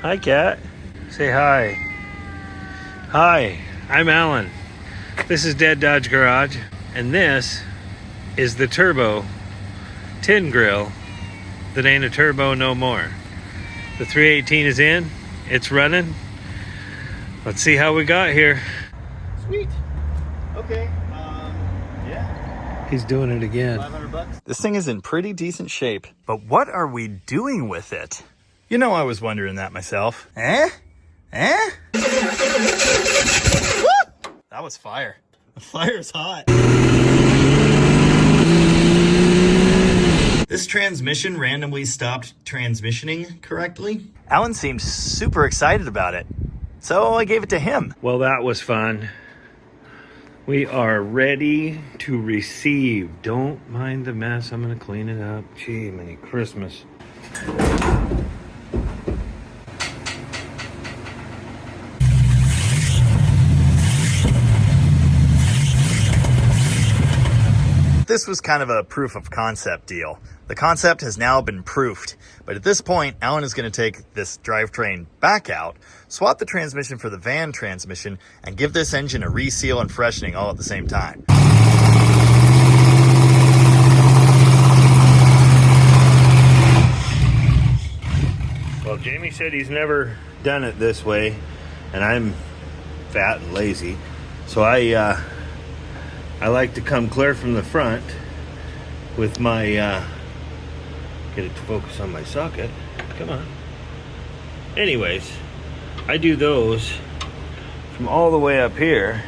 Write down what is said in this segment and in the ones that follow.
Hi, Cat. Say hi. Hi, I'm Allan. This is Dead Dodge Garage, and this is the turbo tin grill that ain't a turbo no more. The 318 is in, it's running. Let's see how we got here. Sweet. Okay. Yeah. He's doing it again. $500. This thing is in pretty decent shape, but what are we doing with it? You know, I was wondering that myself. Eh? That was fire. The fire's hot. This transmission randomly stopped transmissioning correctly. Allan seems super excited about it, so I gave it to him. Well, that was fun. We are ready to receive. Don't mind the mess. I'm gonna clean it up. Gee, many Christmas. This was kind of a proof of concept deal. The concept has now been proofed, but at this point, Allan is going to take this drivetrain back out, swap the transmission for the van transmission, and give this engine a reseal and freshening all at the same time. Well, Jamie said he's never done it this way, and I'm fat and lazy, so I like to come clear from the front with my, get it to focus on my socket. Come on. Anyways, I do those from all the way up here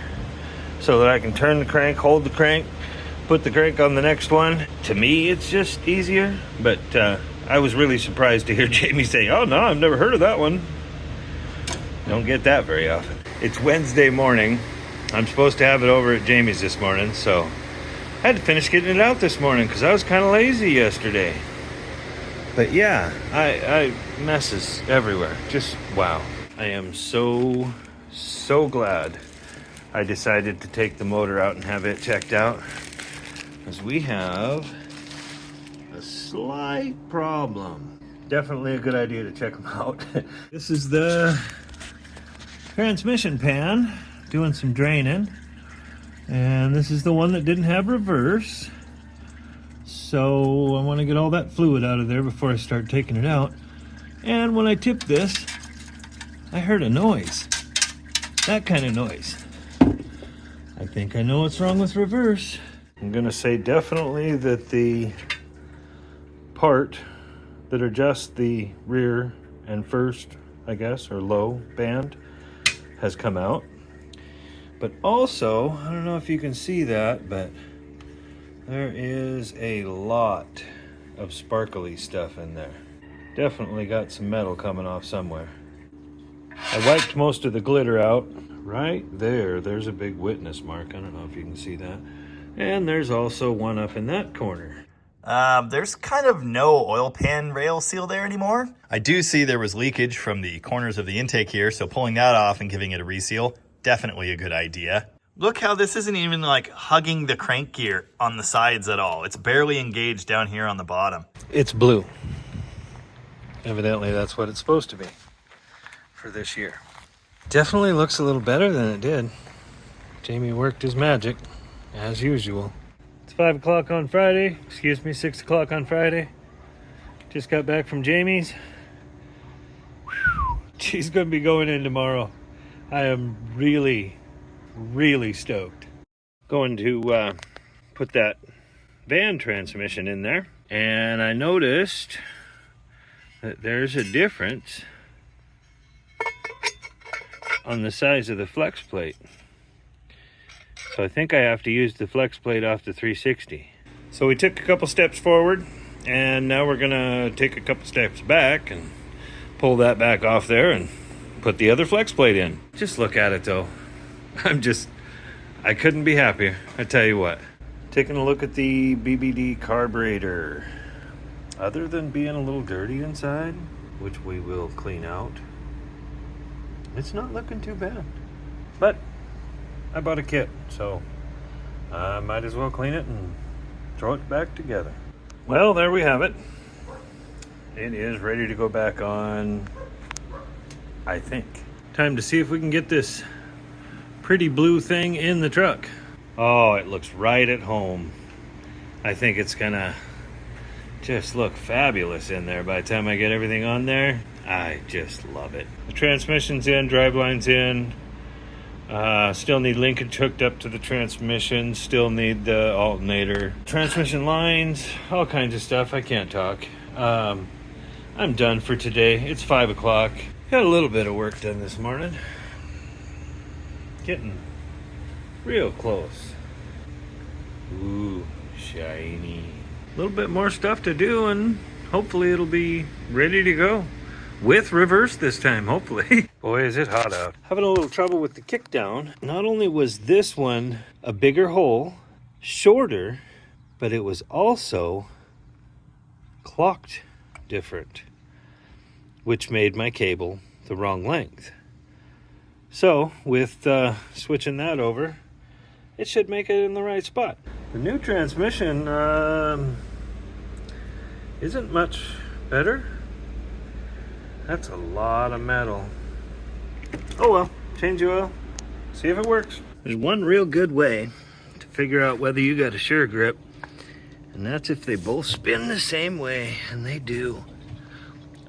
so that I can turn the crank, hold the crank, put the crank on the next one. To me, it's just easier, but I was really surprised to hear Jamie say, oh no, I've never heard of that one. Don't get that very often. It's Wednesday morning. I'm supposed to have it over at Jamie's this morning, so I had to finish getting it out this morning because I was kind of lazy yesterday. But yeah, I messes everywhere. Just wow. I am so glad I decided to take the motor out and have it checked out, because we have a slight problem. Definitely a good idea to check them out. This is the transmission pan. Doing some draining, and this is the one that didn't have reverse, so I want to get all that fluid out of there before I start taking it out. And when I tipped this, I heard a noise, that kind of noise. I think I know what's wrong with reverse. I'm gonna say definitely that the part that adjusts the rear and first, I guess, or low band has come out. But also, I don't know if you can see that, but there is a lot of sparkly stuff in there. Definitely got some metal coming off somewhere. I wiped most of the glitter out. Right there, there's a big witness mark. I don't know if you can see that. And there's also one up in that corner. There's kind of no oil pan rail seal there anymore. I do see there was leakage from the corners of the intake here, so pulling that off and giving it a reseal, definitely a good idea. Look how this isn't even like hugging the crank gear on the sides at all. It's barely engaged down here on the bottom. It's blue. Evidently that's what it's supposed to be for this year. Definitely looks a little better than it did. Jamie worked his magic as usual. It's 5 o'clock on Friday. Excuse me, 6 o'clock on Friday. Just got back from Jamie's. Whew. She's gonna be going in tomorrow. I am really stoked. Going to put that van transmission in there, and I noticed that there's a difference on the size of the flex plate. So I think I have to use the flex plate off the 360. So we took a couple steps forward, and now we're gonna take a couple steps back and pull that back off there and put the other flex plate in. Just look at it though. I couldn't be happier, I tell you what. Taking a look at the BBD carburetor. Other than being a little dirty inside, which we will clean out, it's not looking too bad. But I bought a kit, so I might as well clean it and throw it back together. Well, there we have it. It is ready to go back on I think. Time to see if we can get this pretty blue thing in the truck. Oh, it looks right at home. I think it's gonna just look fabulous in there by the time I get everything on there. I just love it. The transmission's in, driveline's in. Still need linkage hooked up to the transmission. Still need the alternator. Transmission lines, all kinds of stuff. I can't talk. I'm done for today. It's 5 o'clock. Got a little bit of work done this morning. Getting real close. Ooh, shiny. A little bit more stuff to do, and hopefully it'll be ready to go. With reverse this time, hopefully. Boy, is it hot out. Having a little trouble with the kick down. Not only was this one a bigger hole, shorter, but it was also clocked different, which made my cable the wrong length. So with switching that over, it should make it in the right spot. The new transmission isn't much better. That's a lot of metal. Oh well, change the oil, see if it works. There's one real good way to figure out whether you got a sure grip, and that's if they both spin the same way, and they do.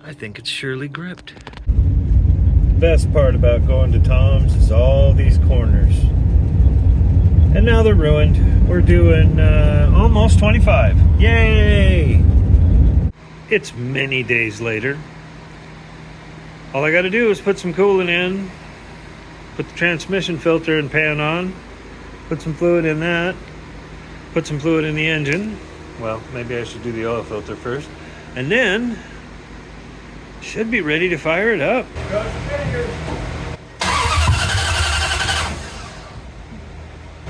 I think it's surely gripped. The best part about going to Tom's is all these corners. And now they're ruined. We're doing almost 25. Yay! It's many days later. All I gotta do is put some coolant in, put the transmission filter and pan on, put some fluid in that, put some fluid in the engine. Well, maybe I should do the oil filter first. And then, should be ready to fire it up.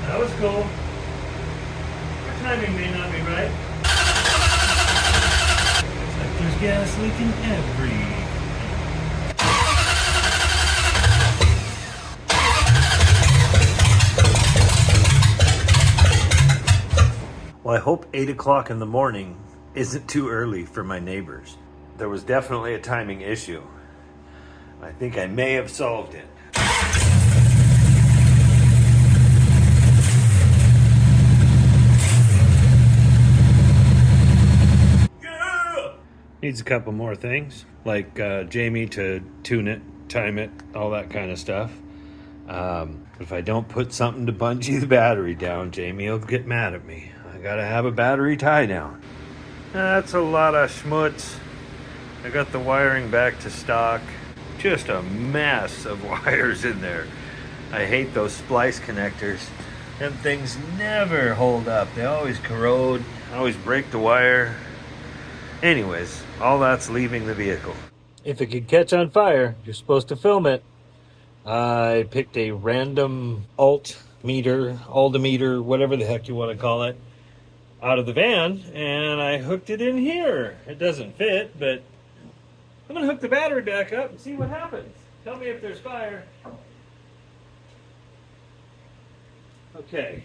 That was cool. Your timing may not be right. Looks like there's gas leaking everywhere. Well, I hope 8 o'clock in the morning isn't too early for my neighbors. There was definitely a timing issue. I think I may have solved it. Yeah! Needs a couple more things, like Jamie to tune it, time it, all that kind of stuff. If I don't put something to bungee the battery down, Jamie will get mad at me. I gotta have a battery tie down. That's a lot of schmutz. I got the wiring back to stock. Just a mess of wires in there. I hate those splice connectors. Them things never hold up. They always corrode, always break the wire. Anyways, all that's leaving the vehicle. If it could catch on fire, you're supposed to film it. I picked a random altimeter, whatever the heck you want to call it, out of the van, and I hooked it in here. It doesn't fit, but I'm gonna hook the battery back up and see what happens. Tell me if there's fire. Okay.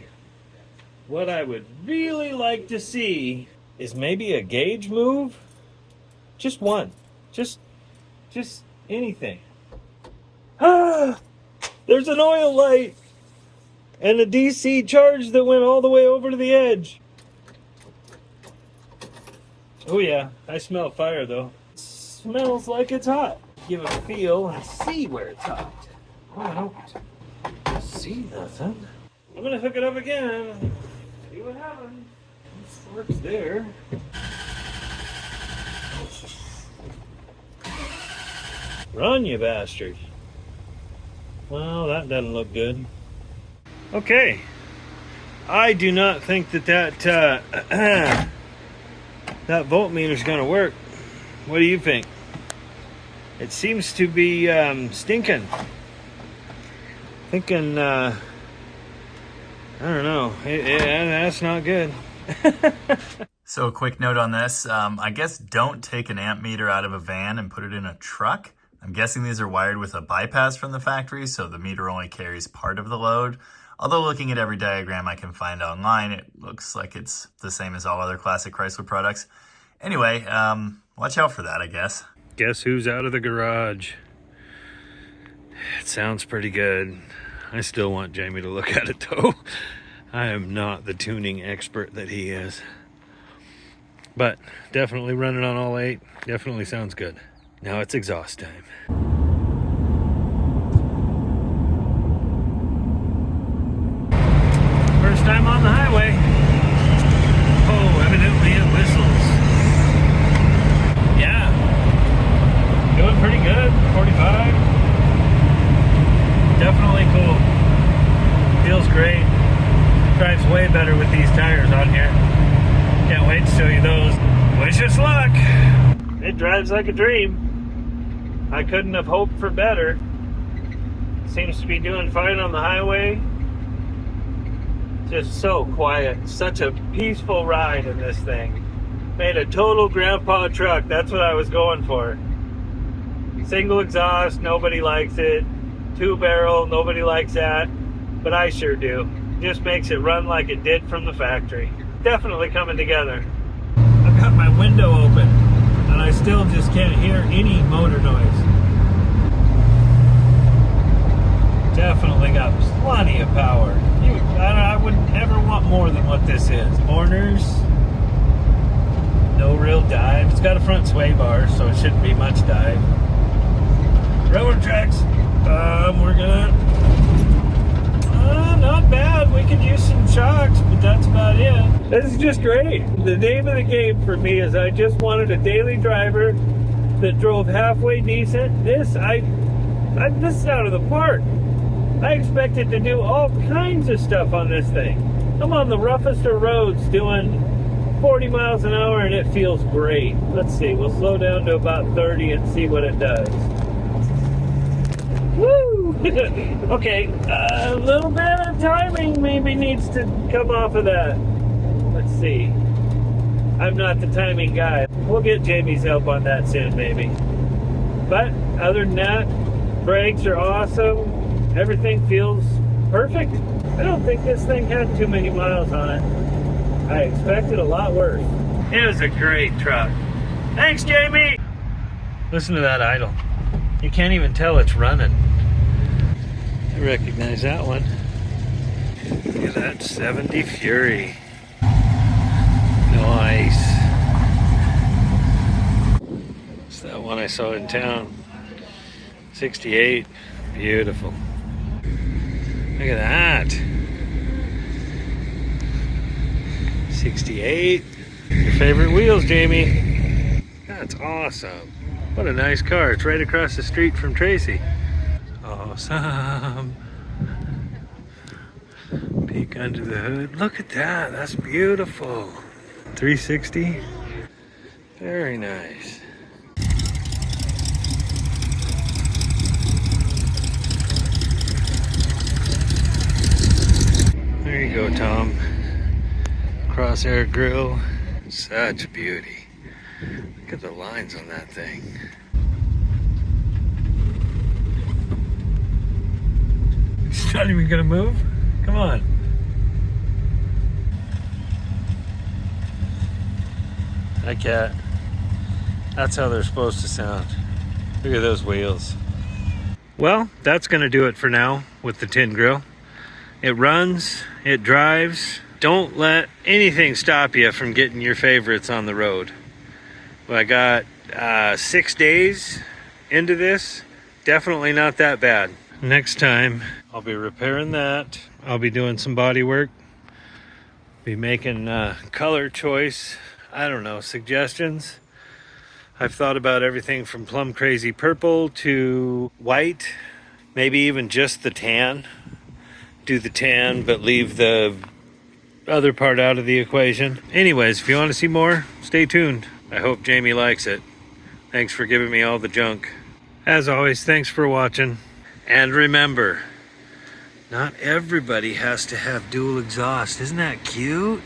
What I would really like to see is maybe a gauge move. Just one. Just anything. Ah! There's an oil light and a DC charge that went all the way over to the edge. Oh yeah, I smell fire though. It smells like it's hot. Give it a feel and see where it's hot. Oh, I don't see nothing. I'm gonna hook it up again. See what happens. This works there. Run, you bastard. Well, that doesn't look good. Okay. I do not think that that voltmeter's gonna work. What do you think? It seems to be stinking. Thinking, I don't know. That's not good. So a quick note on this, I guess don't take an amp meter out of a van and put it in a truck. I'm guessing these are wired with a bypass from the factory, so the meter only carries part of the load. Although looking at every diagram I can find online, it looks like it's the same as all other classic Chrysler products. Anyway, watch out for that, I guess. Guess who's out of the garage? It sounds pretty good. I still want Jamie to look at it though. I am not the tuning expert that he is. But definitely running on all 8. Definitely sounds good. Now it's exhaust time. First time on the highway. Oh, evidently it whistles. Yeah. Doing pretty good. 45. Definitely cool. Feels great. Drives way better with these tires on here. Can't wait to show you those. Wish us luck. It drives like a dream. I couldn't have hoped for better. Seems to be doing fine on the highway. Just so quiet. Such a peaceful ride in this thing. Made a total grandpa truck. That's what I was going for. Single exhaust, nobody likes it. 2-barrel, nobody likes that. But I sure do. Just makes it run like it did from the factory. Definitely coming together. I've got my window open and I still just can't hear any motor noise. Definitely got plenty of power. I would never want more than what this is. Corners, no real dive. It's got a front sway bar, so it shouldn't be much dive. Railroad tracks. We're gonna. Not bad. We could use some shocks, but that's about it. This is just great. The name of the game for me is I just wanted a daily driver that drove halfway decent. This is out of the park. I expected to do all kinds of stuff on this thing. I'm on the roughest of roads doing 40 miles an hour and it feels great. Let's see. We'll slow down to about 30 and see what it does. Woo! Okay, a little bit of timing maybe needs to come off of that. Let's see. I'm not the timing guy. We'll get Jamie's help on that soon, maybe. But other than that, brakes are awesome. Everything feels perfect. I don't think this thing had too many miles on it. I expected a lot worse. It was a great truck. Thanks, Jamie! Listen to that idle. You can't even tell it's running. I recognize that one. Look at that 70 Fury. Nice. It's that one I saw in town. 68. Beautiful. Look at that. 68. Your favorite wheels, Jamie. That's awesome. What a nice car. It's right across the street from Tracy. Awesome. Peek under the hood. Look at that. That's beautiful. 360. Very nice. There you go, Tom. Crosshair grille. Such beauty. Look at the lines on that thing. It's not even gonna move? Come on. Hi, cat. That's how they're supposed to sound. Look at those wheels. Well, that's gonna do it for now with the tin grill. It runs, it drives. Don't let anything stop you from getting your favorites on the road. Well, I got 6 days into this. Definitely not that bad. Next time, I'll be repairing that. I'll be doing some body work. Be making color choice, I don't know, suggestions. I've thought about everything from plum crazy purple to white. Maybe even just the tan. Do the tan, but leave the other part out of the equation. Anyways, if you want to see more, stay tuned. I hope Jamie likes it. Thanks for giving me all the junk. As always, thanks for watching. And remember, not everybody has to have dual exhaust. Isn't that cute?